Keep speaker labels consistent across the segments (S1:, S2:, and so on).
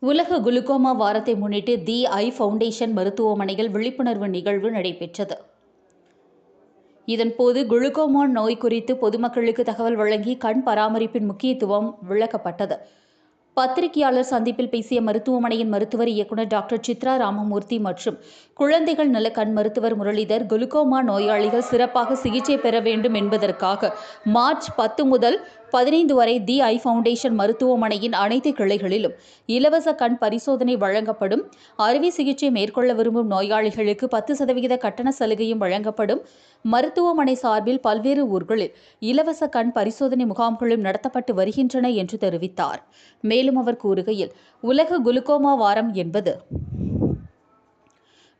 S1: உலக குளுக்கோமா வாரத்தை முன்னிட்டு தி ஐ ஃபவுண்டேஷன் மருத்துவமனையில் விழிப்புணர்வு நிகழ்வு நடைபெற்றது. இதன்போது குளுக்கோமா நோய் குறித்து பொதுமக்களுக்கு தகவல் வழங்கி கண் பராமரிப்பின் முக்கியத்துவம் விளக்கப்பட்டது. பத்திரிகையாளர் சந்திப்பில் பேசிய மருத்துவமனையின் மருத்துவர் இயக்குநர் டாக்டர் சித்ரா ராமமூர்த்தி மற்றும் குழந்தைகள் நல கண் மருத்துவர் முரளிதர், குளுக்கோமா நோயாளிகள் சிறப்பாக சிகிச்சை பெற வேண்டும் என்பதற்காக மார்ச் 10 முதல் 15 வரை தி ஐ ஃபவுண்டேஷன் மருத்துவமனையின் அனைத்து கிளைகளிலும் இலவச கண் பரிசோதனை வழங்கப்படும். அறுவை சிகிச்சை மேற்கொள்ள விரும்பும் நோயாளிகளுக்கு 10% கட்டண சலுகையும் வழங்கப்படும். மருத்துவமனை சார்பில் பல்வேறு ஊர்களில் இலவச கண் பரிசோதனை முகாம்களும் நடத்தப்பட்டு வருகின்றன என்று தெரிவித்தார். மேலும் அவர் கூறுகையில், உலக குளுக்கோமா வாரம் என்பது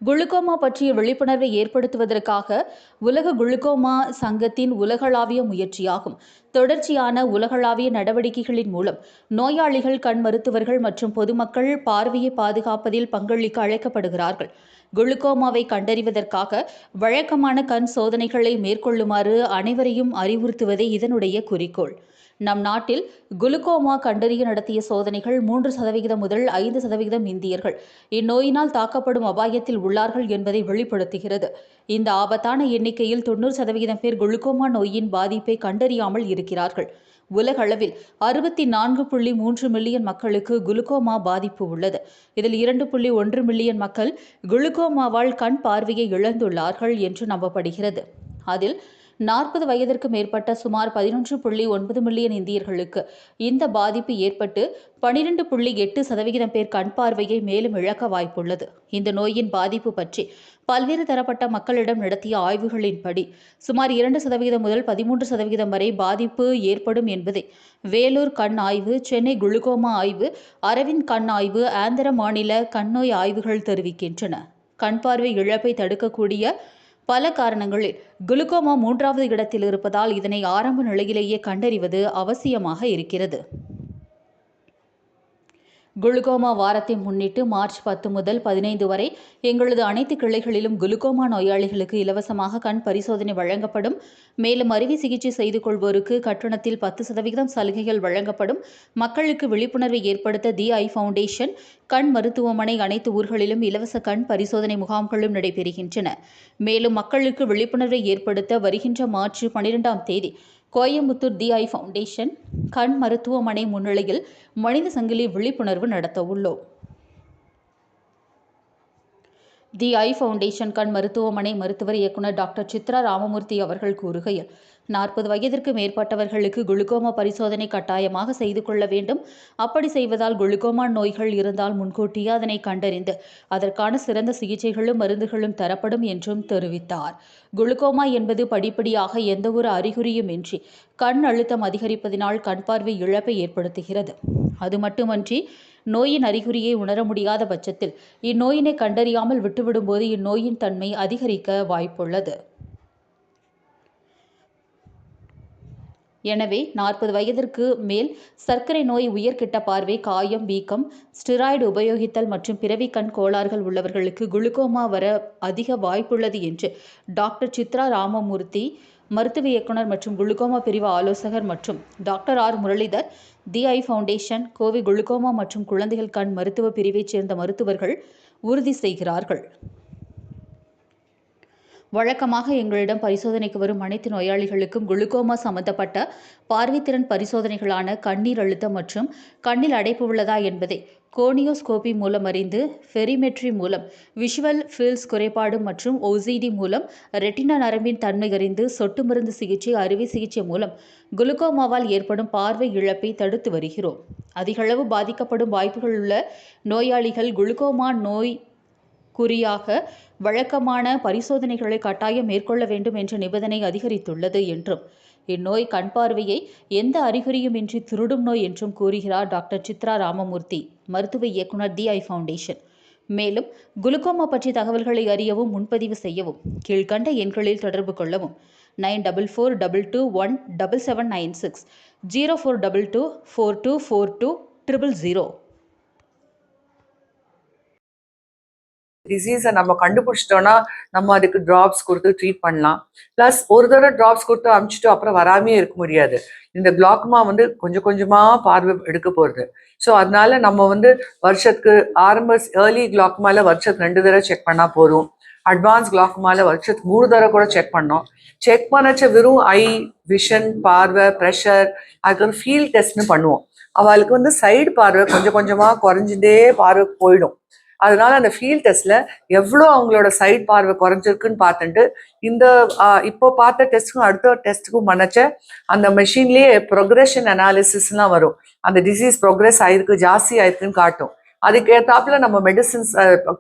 S1: குளுக்கோமா பற்றிய விழிப்புணர்வை ஏற்படுத்துவதற்காக உலக குளுக்கோமா சங்கத்தின் உலகளாவிய முயற்சியாகும். தொடர்ச்சியான உலகளாவிய நடவடிக்கைகளின் மூலம் நோயாளிகள், கண் மருத்துவர்கள் மற்றும் பொதுமக்கள் பார்வையை பாதுகாப்பதில் பங்களிக்க அழைக்கப்படுகிறார்கள். குளுக்கோமாவை கண்டறிவதற்காக வழக்கமான கண் சோதனைகளை மேற்கொள்ளுமாறு அனைவரையும் அறிவுறுத்துவதே இதனுடைய குறிக்கோள். நம் நாட்டில் குளுக்கோமா கண்டறிய நடத்திய சோதனைகள் 3% முதல் 5% இந்தியர்கள் இந்நோயினால் தாக்கப்படும் அபாயத்தில் உள்ளார்கள் என்பதை வெளிப்படுத்துகிறது. இந்த ஆபத்தான எண்ணிக்கையில் 90% பேர் குளுக்கோமா நோயின் பாதிப்பை கண்டறியாமல் இருக்கிறார்கள். உலகளவில் 64.3 மில்லியன் மக்களுக்கு குளுக்கோமா பாதிப்பு உள்ளது. இதில் 2.1 மில்லியன் மக்கள் குளுக்கோமாவால் கண் பார்வையை இழந்துள்ளார்கள் என்று நம்பப்படுகிறது. அதில் 40 வயதிற்கு மேற்பட்ட சுமார் 11.9 மில்லியன் இந்தியர்களுக்கு இந்த பாதிப்பு ஏற்பட்டு 12.8% பேர் கண் பார்வையை மேலும் இழக்க வாய்ப்புள்ளது. இந்த நோயின் பாதிப்பு பற்றி பல்வேறு தரப்பட்ட மக்களிடம் நடத்திய ஆய்வுகளின்படி சுமார் 2% முதல் 13% வரை பாதிப்பு ஏற்படும் என்பதை வேலூர் கண் ஆய்வு, சென்னை குளுக்கோமா ஆய்வு, அரவிந்த் கண் ஆய்வு, ஆந்திர மாநில கண்ணோய் ஆய்வுகள் தெரிவிக்கின்றன. கண் பார்வை இழப்பை தடுக்கக்கூடிய பல காரணங்களில் குளுக்கோமா 3வது இடத்தில் இருப்பதால் இதனை ஆரம்ப நிலையிலேயே கண்டறிவது அவசியமாக இருக்கிறது. குளுக்கோமா வாரத்தை முன்னிட்டு மார்ச் 10 முதல் 15 வரை எங்களது அனைத்து கிளைகளிலும் குளுக்கோமா நோயாளிகளுக்கு இலவசமாக கண் பரிசோதனை வழங்கப்படும். மேலும் அறுவை சிகிச்சை செய்து கொள்வோருக்கு கட்டணத்தில் 10% சலுகைகள் வழங்கப்படும். மக்களுக்கு விழிப்புணர்வை ஏற்படுத்த தி ஐ ஃபவுண்டேஷன் கண் மருத்துவமனை அனைத்து ஊர்களிலும் இலவச கண் பரிசோதனை முகாம்களும் நடைபெறுகின்றன. மேலும் மக்களுக்கு விழிப்புணர்வை ஏற்படுத்த வருகின்ற மார்ச் 12ஆம் தேதி கோயம்புத்தூர் தி ஐ ஃபவுண்டேஷன் கண் மருத்துவமனை முன்னிலையில் மனித சங்கிலி விழிப்புணர்வு நடத்த உள்ளோம். தி ஐ ஃபவுண்டேஷன் கண் மருத்துவமனை மருத்துவர் இயக்குநர் டாக்டர் சித்ரா ராமமூர்த்தி அவர்கள் கூறுகையில், 40 வயதிற்கு மேற்பட்டவர்களுக்கு குளுக்கோமா பரிசோதனை கட்டாயமாக செய்து கொள்ள வேண்டும். அப்படி செய்வதால் குளுக்கோமா நோய்கள் இருந்தால் முன்கூட்டியே அதனை கண்டறிந்து அதற்கான சிறந்த சிகிச்சைகளும் மருந்துகளும் தரப்படும் என்றும் தெரிவித்தார். குளுக்கோமா என்பது படிப்படியாக எந்தவொரு அறிகுறியுமின்றி கண் அழுத்தம் அதிகரிப்பதினால் கண் பார்வை இழப்பை ஏற்படுத்துகிறது. அது மட்டுமன்றி நோயின் அறிகுறியை உணர முடியாத பட்சத்தில் இந்நோயினை கண்டறியாமல் விட்டுவிடும்போது இந்நோயின் தன்மை அதிகரிக்க வாய்ப்புள்ளது. எனவே 40 வயதிற்கு மேல் சர்க்கரை நோய், உயர்கிட்ட பார்வை, காயம், வீக்கம், ஸ்டிராய்டு உபயோகித்தல் மற்றும் பிறவி கண் கோளாறுகள் உள்ளவர்களுக்கு குளுக்கோமா வர அதிக வாய்ப்புள்ளது என்று டாக்டர் சித்ரா ராமமூர்த்தி, மருத்துவ இயக்குநர் மற்றும் குளுக்கோமா பிரிவு ஆலோசகர் மற்றும் டாக்டர் ஆர் முரளிதர், தி ஐ ஃபவுண்டேஷன் கோவை குளுக்கோமா மற்றும் குழந்தைகள் கண் மருத்துவ பிரிவைச் சேர்ந்த மருத்துவர்கள் உறுதி செய்கிறார்கள். வழக்கமாக எங்களிடம் பரிசோதனைக்கு வரும் அனைத்து நோயாளிகளுக்கும் குளுக்கோமா சம்பந்தப்பட்ட பார்வைத்திறன் பரிசோதனைகளான கண்ணீர் அழுத்தம் மற்றும் கண்ணில் அடைப்பு உள்ளதா என்பதை கோனியோஸ்கோபி மூலம் அறிந்து, ஃபெரிமெட்ரி மூலம் விஷுவல் ஃபீல்ட்ஸ் குறைபாடு மற்றும் ஓசிடி மூலம் ரெட்டினா நரம்பின் தன்மை அறிந்து, சொட்டு மருந்து சிகிச்சை, அறுவை சிகிச்சை மூலம் குளுக்கோமாவால் ஏற்படும் பார்வை இழப்பை தடுத்து வருகிறோம். அதிகளவு பாதிக்கப்படும் வாய்ப்புகள் உள்ள நோயாளிகள் குளுக்கோமா நோய் குறியாக வழக்கமான பரிசோதனைகளை கட்டாயம் மேற்கொள்ள வேண்டும் என்ற நிபந்தனை அதிகரித்துள்ளது என்றும், இந்நோய் கண் பார்வையை எந்த அறிகுறியுமின்றி திருடும் நோய் என்றும் கூறுகிறார் டாக்டர் சித்ரா ராமமூர்த்தி, மருத்துவ இயக்குநர், தி ஐ ஃபவுண்டேஷன். மேலும் குளுக்கோமா பற்றி தகவல்களை அறியவும் முன்பதிவு செய்யவும் கீழ்கண்ட எண்களில் தொடர்பு கொள்ளவும் 9442217796 0422424200.
S2: டிசீஸை நம்ம கண்டுபிடிச்சிட்டோம்னா நம்ம அதுக்கு ட்ராப்ஸ் கொடுத்து ட்ரீட் பண்ணலாம். ப்ளஸ் ஒரு தடவை ட்ராப்ஸ் கொடுத்து அமுச்சிட்டு அப்புறம் வராமே இருக்க முடியாது. இந்த கிளாக்குமா வந்து கொஞ்சம் கொஞ்சமாக பார்வை எடுக்க போகிறது. ஸோ அதனால நம்ம வந்து வருஷத்துக்கு ஏர்லி கிளாக்குமால வருஷத்துக்கு 2 தடவை செக் பண்ணால் போதும். அட்வான்ஸ் கிளாக்குமால வருஷத்துக்கு 3 தடவை கூட செக் பண்ணோம். செக் பண்ணச்ச வெறும் ஐ விஷன், பார்வை, ப்ரெஷர், அதுக்கு ஒரு ஃபீல்ட் டெஸ்ட்னு பண்ணுவோம். அவளுக்கு வந்து சைடு பார்வை கொஞ்சம் கொஞ்சமாக குறைஞ்சிட்டே பார்வை போயிடும். அதனால அந்த ஃபீல்ட் டெஸ்ட்ல எவ்வளோ அவங்களோட சைட் பார்வை குறைஞ்சிருக்குன்னு பார்த்துட்டு இந்த இப்போ பார்த்த டெஸ்ட்டுக்கும் அடுத்த டெஸ்ட்டுக்கும் பண்ணச்ச அந்த மெஷின்லேயே ப்ரொக்ரெஷன் அனாலிசிஸ்லாம் வரும். அந்த டிசீஸ் ப்ரோக்ரெஸ் ஆயிருக்கு, ஜாஸ்தி ஆயிருக்குன்னு காட்டும். அதுக்கேற்றாப்புல நம்ம மெடிசின்ஸ்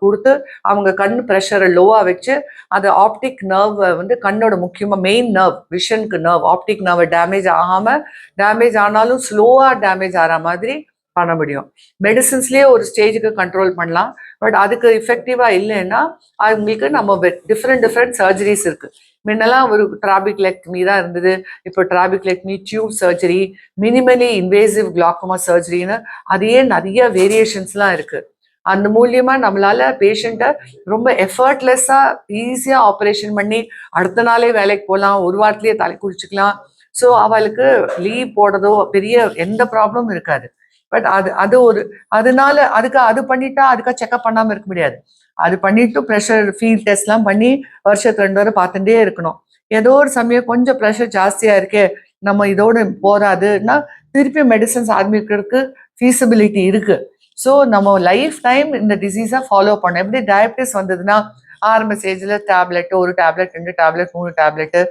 S2: கொடுத்து அவங்க கண் ப்ரெஷரை லோவாக வச்சு அந்த ஆப்டிக் நர்வை வந்து கண்ணோட முக்கியமாக மெயின் நர்வ், விஷனுக்கு நர்வ், ஆப்டிக் நர்வை டேமேஜ் ஆனாலும் ஸ்லோவாக டேமேஜ் ஆகிற மாதிரி பண்ண முடியும். மெடிசின்ஸ்லேயே ஒரு ஸ்டேஜுக்கு கண்ட்ரோல் பண்ணலாம். பட் அதுக்கு எஃபெக்டிவாக இல்லைன்னா அவங்களுக்கு நம்ம டிஃப்ரெண்ட் சர்ஜரிஸ் இருக்குது. முன்னெல்லாம் ஒரு ட்ராபிக்லெக்டமி தான் இருந்தது. இப்போ trabeculectomy, tube surgery, minimally invasive glaucoma சர்ஜரின்னு அதையே நிறைய வேரியேஷன்ஸ்லாம் இருக்குது. அந்த மூலியமா நம்மளால பேஷண்ட்டை ரொம்ப எஃபர்ட்லெஸ்ஸாக ஈஸியாக ஆப்ரேஷன் பண்ணி அடுத்த நாளே வேலைக்கு போகலாம், ஒரு வாரத்திலேயே தலை குடிச்சிக்கலாம். ஸோ அவளுக்கு லீவ் போடுறதோ பெரிய எந்த ப்ராப்ளமும் இருக்காது. பட் அதனால அது பண்ணிட்டா அதுக்காக செக்அப் பண்ணாமல் இருக்க முடியாது. அது பண்ணிட்டு ப்ரெஷர் ஃபீல்ட் டெஸ்ட்லாம் பண்ணி வருஷத்துக்கு 2 தடவை பார்த்துட்டே இருக்கணும். ஏதோ ஒரு சமயம் கொஞ்சம் ப்ரெஷர் ஜாஸ்தியாக இருக்கே, நம்ம இதோடு போராதுன்னா திருப்பி மெடிசன்ஸ் ஆரம்பிக்கிறதுக்கு ஃபீஸிபிலிட்டி இருக்கு. ஸோ நம்ம லைஃப் டைம் இந்த டிசீஸை ஃபாலோ பண்ணோம். எப்படி டயபிட்டிஸ் வந்ததுன்னா ஆரம்ப ஸ்டேஜில் tablet, 1 tablet, 2 tablet, 3 tablet,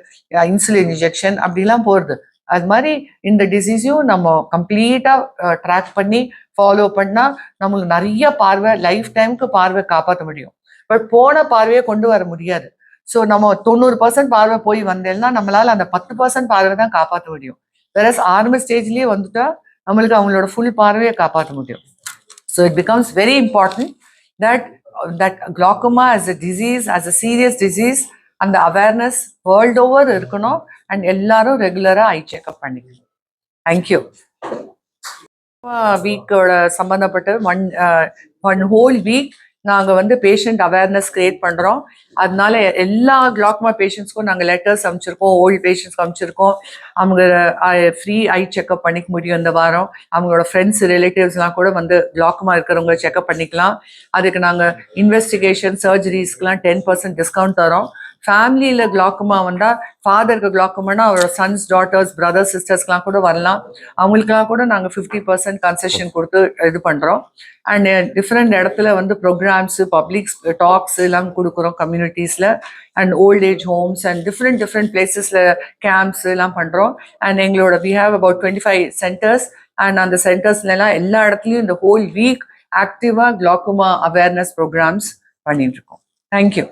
S2: insulin injection அப்படிலாம் போகிறது. அது மாதிரி இந்த டிசீஸையும் நம்ம கம்ப்ளீட்டாக ட்ராக் பண்ணி ஃபாலோ பண்ணால் நம்மளுக்கு நிறைய பார்வை லைஃப் டைமுக்கு பார்வை காப்பாற்ற முடியும். பட் போன பார்வையை கொண்டு வர முடியாது. ஸோ நம்ம 90% பார்வை போய் வந்தேன்னா நம்மளால அந்த 10% பார்வை தான் காப்பாற்ற முடியும். வேற ஆரம்ப ஸ்டேஜ்லேயே வந்துட்டா நம்மளுக்கு அவங்களோட ஃபுல் பார்வையை காப்பாற்ற முடியும். So it becomes very important that glaucoma as a disease, as a serious disease, அந்த அவேர்னஸ் வேர்ல்டு ஓவர் இருக்கணும். அண்ட் எல்லாரும் ரெகுலராக ஐ செக்அப் பண்ணிக்கணும். தேங்க்யூ. வீக்கோட சம்மந்தப்பட்ட ஒன் ஹோல் வீக் நாங்கள் வந்து பேஷண்ட் அவேர்னஸ் கிரியேட் பண்ணுறோம். அதனால எல்லா glaucoma பேஷண்ட்ஸ்க்கும் நாங்கள் லெட்டர்ஸ் அனுப்பிச்சிருக்கோம், ஓல்டு பேஷண்ட்ஸ்க்கு அனுப்பிச்சிருக்கோம். அவங்க ஃப்ரீ ஐ செக்அப் பண்ணிக்க முடியும் இந்த வாரம். அவங்களோட ஃப்ரெண்ட்ஸ், ரிலேட்டிவ்ஸ்லாம் கூட வந்து glaucoma இருக்கிறவங்க செக்அப் பண்ணிக்கலாம். அதுக்கு நாங்கள் இன்வெஸ்டிகேஷன், சர்ஜரிஸ்க்கெலாம் 10% டிஸ்கவுண்ட் தரோம். ஃபேமிலியில் glaucoma வந்தால், ஃபாதருக்கு glaucomaனா அவரோட சன்ஸ், டாட்டர்ஸ், பிரதர்ஸ், சிஸ்டர்ஸ்க்கெலாம் கூட வரலாம். அவங்களுக்கெல்லாம் கூட நாங்கள் 50% கன்செஷன் கொடுத்து இது பண்ணுறோம். அண்ட் டிஃப்ரெண்ட் இடத்துல வந்து ப்ரோக்ராம்ஸு, பப்ளிக் டாக்ஸ் எல்லாம் கொடுக்குறோம் கம்யூனிட்டிஸில். And old age homes and different பிளேசஸில் கேம்ப்ஸ் எல்லாம் பண்ணுறோம். அண்ட் எங்களோட we have about 25 centers. And அந்த சென்டர்ஸ்லாம் எல்லா இடத்துலையும் இந்த ஹோல் வீக் ஆக்டிவாக glaucoma அவேர்னஸ் ப்ரோக்ராம்ஸ் பண்ணிட்டு இருக்கோம். தேங்க்யூ.